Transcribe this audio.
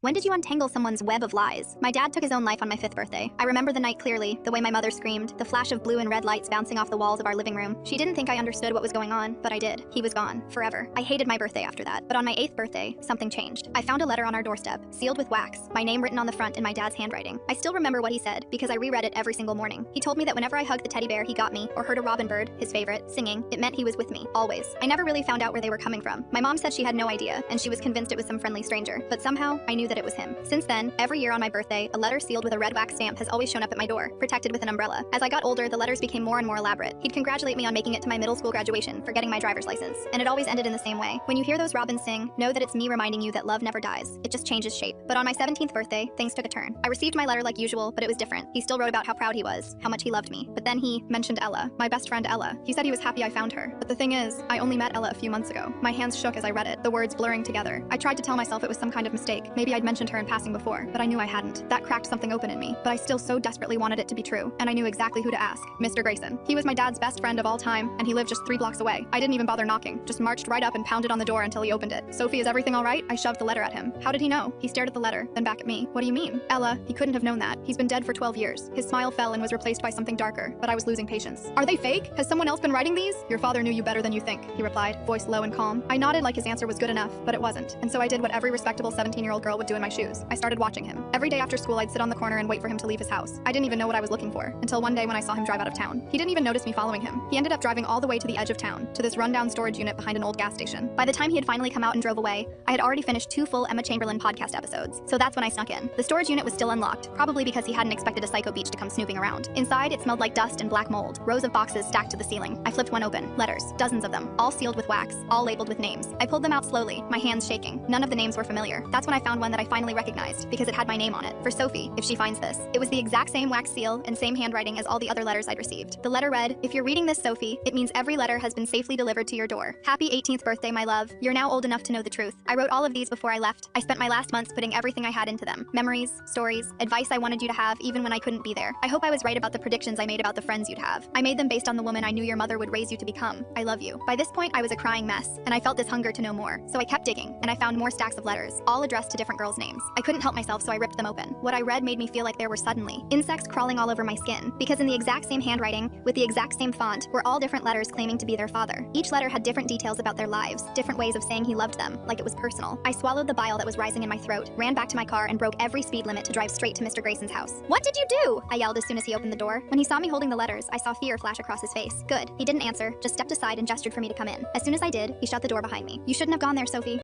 When did you untangle someone's web of lies? My dad took his own life on my 5th birthday. I remember the night clearly, the way my mother screamed, the flash of blue and red lights bouncing off the walls of our living room. She didn't think I understood what was going on, but I did. He was gone, forever. I hated my birthday after that. But on my 8th birthday, something changed. I found a letter on our doorstep, sealed with wax, my name written on the front in my dad's handwriting. I still remember what he said, because I reread it every single morning. He told me that whenever I hugged the teddy bear he got me, or heard a robin bird, his favorite, singing, it meant he was with me, always. I never really found out where they were coming from. My mom said she had no idea, and she was convinced it was some friendly stranger. But somehow, I knew that it was him. Since then, every year on my birthday, a letter sealed with a red wax stamp has always shown up at my door, protected with an umbrella. As I got older, the letters became more and more elaborate. He'd congratulate me on making it to my middle school graduation, for getting my driver's license. And it always ended in the same way. When you hear those robins sing, know that it's me reminding you that love never dies. It just changes shape. But on my 17th birthday, things took a turn. I received my letter like usual, but it was different. He still wrote about how proud he was, how much he loved me. But then he mentioned Ella, my best friend Ella. He said he was happy I found her. But the thing is, I only met Ella a few months ago. My hands shook as I read it, the words blurring together. I tried to tell myself it was some kind of mistake. Maybe I'd mentioned her in passing before, but I knew I hadn't. That cracked something open in me, but I still so desperately wanted it to be true, and I knew exactly who to ask. Mr. Grayson. He was my dad's best friend of all time, and he lived just 3 blocks away. I didn't even bother knocking, just marched right up and pounded on the door until he opened it. Sophie, is everything all right? I shoved the letter at him. How did he know? He stared at the letter, then back at me. What do you mean? Ella, he couldn't have known that. He's been dead for 12 years. His smile fell and was replaced by something darker, but I was losing patience. Are they fake? Has someone else been writing these? Your father knew you better than you think, he replied, voice low and calm. I nodded like his answer was good enough, but it wasn't. And so I did what every respectable 17-year-old girl would do in my shoes. I started watching him. Every day after school, I'd sit on the corner and wait for him to leave his house. I didn't even know what I was looking for, until one day when I saw him drive out of town. He didn't even notice me following him. He ended up driving all the way to the edge of town, to this rundown storage unit behind an old gas station. By the time he had finally come out and drove away, I had already finished 2 full Emma Chamberlain podcast episodes. So that's when I snuck in. The storage unit was still unlocked, probably because he hadn't expected a psycho beach to come snooping around. Inside, it smelled like dust and black mold, rows of boxes stacked to the ceiling. I flipped one open. Letters, dozens of them, all sealed with wax, all labeled with names. I pulled them out slowly, my hands shaking. None of the names were familiar. That's when I found one that I finally recognized, because it had my name on it. For Sophie, if she finds this. It was the exact same wax seal and same handwriting as all the other letters I'd received. The letter read, if you're reading this, Sophie, it means every letter has been safely delivered to your door. Happy 18th birthday, my love. You're now old enough to know the truth. I wrote all of these before I left. I spent my last months putting everything I had into them. Memories, stories, advice I wanted you to have even when I couldn't be there. I hope I was right about the predictions I made about the friends you'd have. I made them based on the woman I knew your mother would raise you to become. I love you. By this point, I was a crying mess, and I felt this hunger to know more. So I kept digging, and I found more stacks of letters, all addressed to different girls' names. I couldn't help myself, so I ripped them open. What I read made me feel like there were suddenly insects crawling all over my skin, because in the exact same handwriting, with the exact same font, were all different letters claiming to be their father. Each letter had different details about their lives, different ways of saying he loved them, like it was personal. I swallowed the bile that was rising in my throat, ran back to my car, and broke every speed limit to drive straight to Mr. Grayson's house. What did you do? I yelled as soon as he opened the door. When he saw me holding the letters, I saw fear flash across his face. Good. He didn't answer, just stepped aside and gestured for me to come in. As soon as I did, he shut the door behind me. You shouldn't have gone there, Sophie.